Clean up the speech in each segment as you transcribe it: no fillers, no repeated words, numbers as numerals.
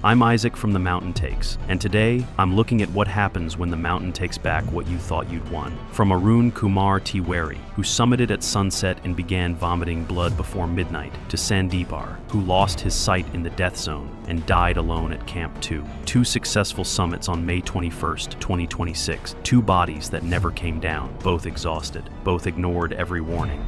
I'm Isaac from The Mountain Takes, and today I'm looking at what happens when the mountain takes back what you thought you'd won. From Arun Kumar Tiwari, who summited at sunset and began vomiting blood before midnight, to Sandeep Are, who lost his sight in the death zone and died alone at Camp 2. Two successful summits on May 21st, 2026. Two bodies that never came down, both exhausted, both ignored every warning.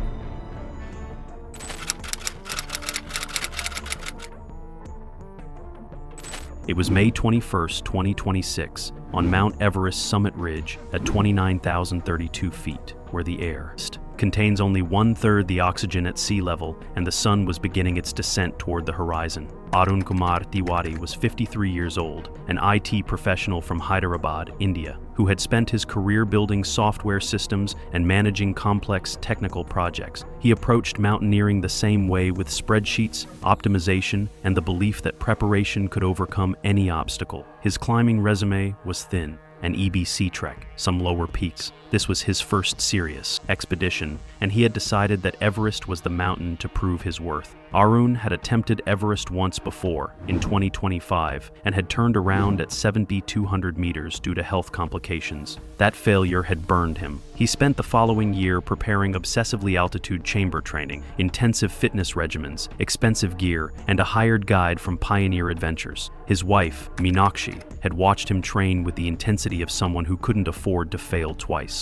It was May 21st, 2026, on Mount Everest summit ridge at 29,032 feet, where the air contains only 1/3 the oxygen at sea level, and the sun was beginning its descent toward the horizon. Arun Kumar Tiwadi was 53 years old, an IT professional from Hyderabad, India, who had spent his career building software systems and managing complex technical projects. He approached mountaineering the same way, with spreadsheets, optimization, and the belief that preparation could overcome any obstacle. His climbing resume was thin: an EBC trek, some lower peaks. This was his first serious expedition, and he had decided that Everest was the mountain to prove his worth. Arun had attempted Everest once before, in 2025, and had turned around at 7,200 meters due to health complications. That failure had burned him. He spent the following year preparing obsessively altitude chamber training, intensive fitness regimens, expensive gear, and a hired guide from Pioneer Adventures. His wife, Meenakshi, had watched him train with the intensity of someone who couldn't afford to fail twice.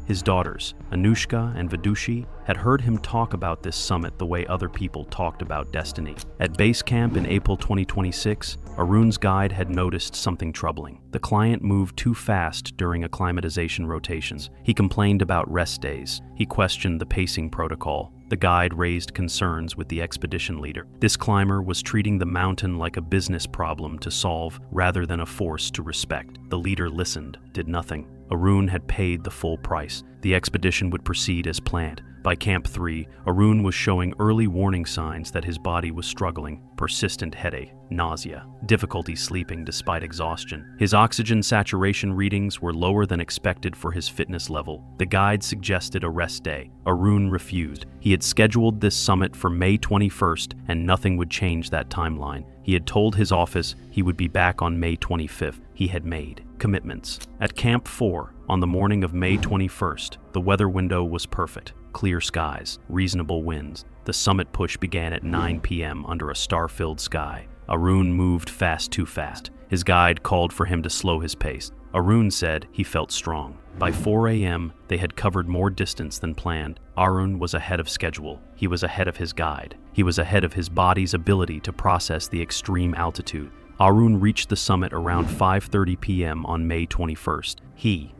His daughters, Anushka and Vidushi, had heard him talk about this summit the way other people talked about destiny. At base camp in April 2026, Arun's guide had noticed something troubling. The client moved too fast during acclimatization rotations. He complained about rest days. He questioned the pacing protocol. The guide raised concerns with the expedition leader. This climber was treating the mountain like a business problem to solve rather than a force to respect. The leader listened, did nothing. Arun had paid the full price. The expedition would proceed as planned. By Camp 3, Arun was showing early warning signs that his body was struggling: persistent headache, nausea, difficulty sleeping despite exhaustion. His oxygen saturation readings were lower than expected for his fitness level. The guide suggested a rest day. Arun refused. He had scheduled this summit for May 21st, and nothing would change that timeline. He had told his office he would be back on May 25th. He had made commitments. At Camp 4, on the morning of May 21st, the weather window was perfect. Clear skies, reasonable winds. The summit push began at 9 p.m. under a star-filled sky. Arun moved too fast. His guide called for him to slow his pace. Arun said he felt strong. By 4 a.m., they had covered more distance than planned. Arun was ahead of schedule. He was ahead of his guide. He was ahead of his body's ability to process the extreme altitude. Arun reached the summit around 5:30 p.m. on May 21st. He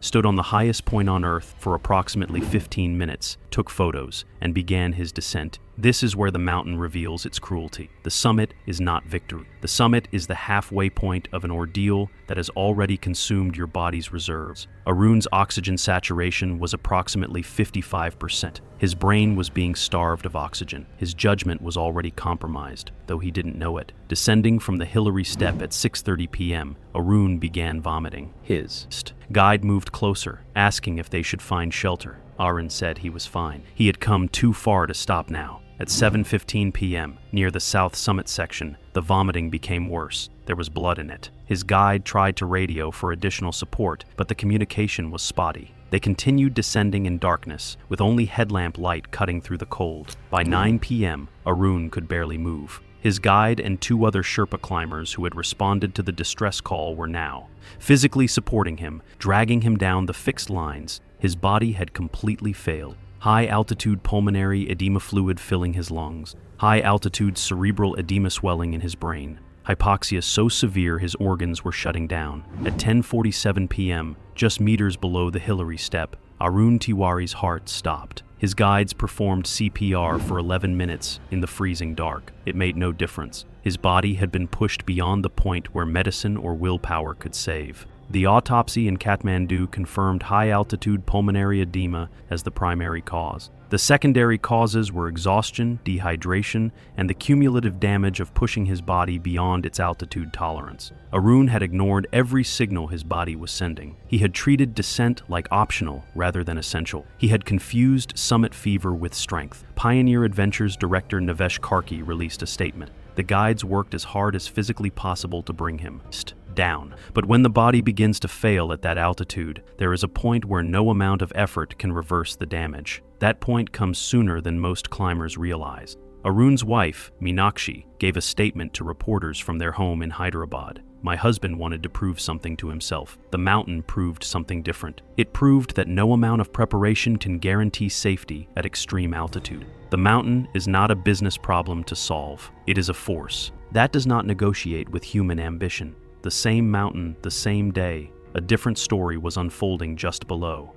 stood on the highest point on Earth for approximately 15 minutes, took photos, and began his descent. This is where the mountain reveals its cruelty. The summit is not victory. The summit is the halfway point of an ordeal that has already consumed your body's reserves. Arun's oxygen saturation was approximately 55%. His brain was being starved of oxygen. His judgment was already compromised, though he didn't know it. Descending from the Hillary step at 6:30 p.m., Arun began vomiting. His guide moved closer, asking if they should find shelter. Arun said he was fine. He had come too far to stop now. At 7:15 p.m., near the south summit section, the vomiting became worse. There was blood in it. His guide tried to radio for additional support, but the communication was spotty. They continued descending in darkness, with only headlamp light cutting through the cold. By 9 p.m., Arun could barely move. His guide and two other Sherpa climbers who had responded to the distress call were now physically supporting him, dragging him down the fixed lines. His body had completely failed. High-altitude pulmonary edema fluid filling his lungs. High-altitude cerebral edema swelling in his brain. Hypoxia so severe his organs were shutting down. At 10:47 p.m., just meters below the Hillary step, Arun Tiwari's heart stopped. His guides performed CPR for 11 minutes in the freezing dark. It made no difference. His body had been pushed beyond the point where medicine or willpower could save. The autopsy in Kathmandu confirmed high-altitude pulmonary edema as the primary cause. The secondary causes were exhaustion, dehydration, and the cumulative damage of pushing his body beyond its altitude tolerance. Arun had ignored every signal his body was sending. He had treated descent like optional rather than essential. He had confused summit fever with strength. Pioneer Adventures director Navesh Karki released a statement. The guides worked as hard as physically possible to bring him down. But when the body begins to fail at that altitude, there is a point where no amount of effort can reverse the damage. That point comes sooner than most climbers realize. Arun's wife, Meenakshi, gave a statement to reporters from their home in Hyderabad. My husband wanted to prove something to himself. The mountain proved something different. It proved that no amount of preparation can guarantee safety at extreme altitude. The mountain is not a business problem to solve. It is a force. That does not negotiate with human ambition. The same mountain, the same day, a different story was unfolding just below.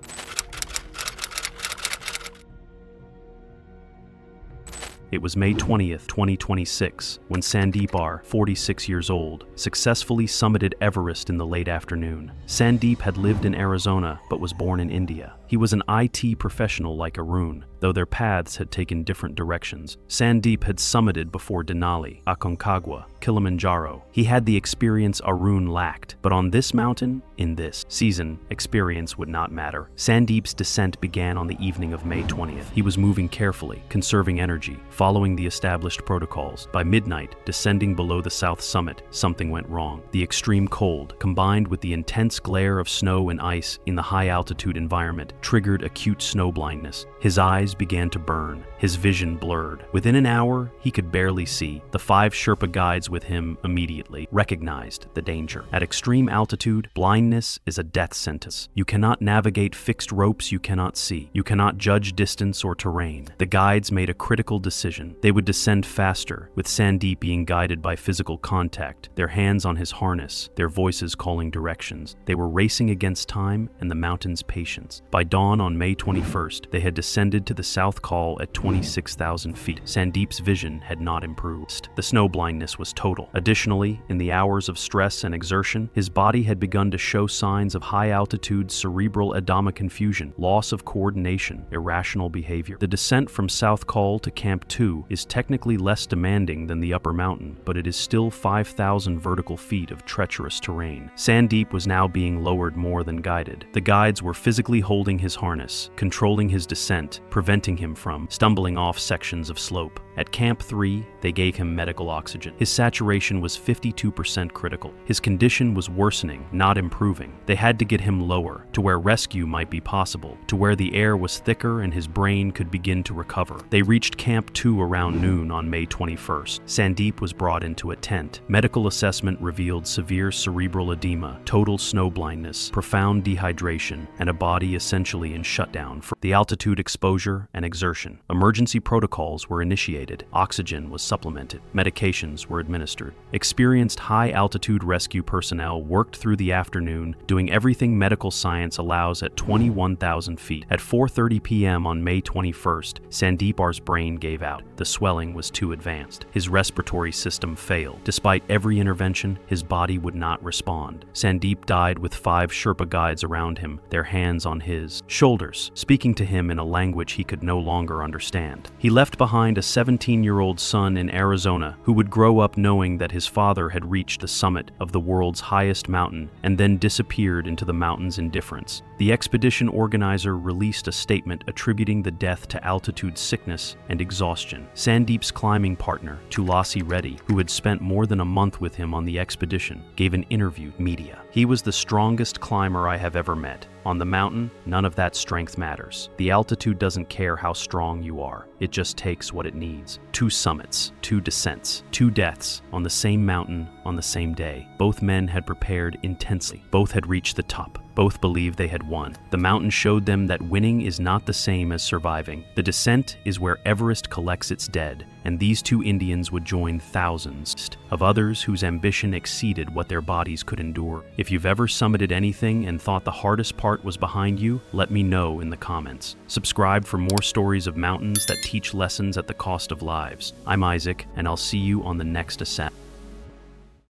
It was May 20th, 2026, when Sandeep Are, 46 years old, successfully summited Everest in the late afternoon. Sandeep had lived in Arizona but was born in India. He was an IT professional like Arun, though their paths had taken different directions. Sandeep had summited before Denali, Aconcagua, Kilimanjaro. He had the experience Arun lacked, but on this mountain, in this season, experience would not matter. Sandeep's descent began on the evening of May 20th. He was moving carefully, conserving energy, following the established protocols. By midnight, descending below the south summit, something went wrong. The extreme cold, combined with the intense glare of snow and ice in the high-altitude environment, triggered acute snow blindness. His eyes began to burn, his vision blurred. Within an hour, he could barely see. The 5 Sherpa guides with him immediately recognized the danger. At extreme altitude, blindness is a death sentence. You cannot navigate fixed ropes you cannot see. You cannot judge distance or terrain. The guides made a critical decision. They would descend faster, with Sandeep being guided by physical contact, their hands on his harness, their voices calling directions. They were racing against time and the mountain's patience. By dawn on May 21st, they had descended to the south col at 26,000 feet. Sandeep's vision had not improved. The snow blindness was total. Additionally, in the hours of stress and exertion, his body had begun to show signs of high-altitude cerebral edema confusion, loss of coordination, irrational behavior. The descent from South Col to Camp 2 is technically less demanding than the upper mountain, but it is still 5,000 vertical feet of treacherous terrain. Sandeep was now being lowered more than guided. The guides were physically holding his harness, controlling his descent, preventing him from stumbling off sections of slope. At Camp 3, they gave him medical oxygen. His saturation was 52% critical. His condition was worsening, not improving. They had to get him lower, to where rescue might be possible, to where the air was thicker and his brain could begin to recover. They reached Camp 2 around noon on May 21st. Sandeep was brought into a tent. Medical assessment revealed severe cerebral edema, total snow blindness, profound dehydration, and a body essentially in shutdown for the altitude exposure and exertion. Emergency protocols were initiated. Oxygen was supplemented. Medications were administered. Experienced high-altitude rescue personnel worked through the afternoon, doing everything medical science allows at 21,000 feet. At 4:30 p.m. on May 21st, Sandeep Are's brain gave out. The swelling was too advanced. His respiratory system failed. Despite every intervention, his body would not respond. Sandeep died with 5 Sherpa guides around him, their hands on his shoulders, speaking to him in a language he could no longer understand. He left behind a 17-year-old son in Arizona who would grow up knowing that his father had reached the summit of the world's highest mountain and then disappeared into the mountain's indifference. The expedition organizer released a statement attributing the death to altitude sickness and exhaustion. Sandeep's climbing partner, Tulasi Reddy, who had spent more than a month with him on the expedition, gave an interview to media. He was the strongest climber I have ever met. On the mountain, none of that strength matters. The altitude doesn't care how strong you are. It just takes what it needs. 2 summits, 2 descents, 2 deaths on the same mountain on the same day. Both men had prepared intensely. Both had reached the top. Both believed they had won. The mountain showed them that winning is not the same as surviving. The descent is where Everest collects its dead, and these 2 Indians would join thousands of others whose ambition exceeded what their bodies could endure. If you've ever summited anything and thought the hardest part was behind you, let me know in the comments. Subscribe for more stories of mountains that teach lessons at the cost of lives. I'm Isaac, and I'll see you on the next ascent.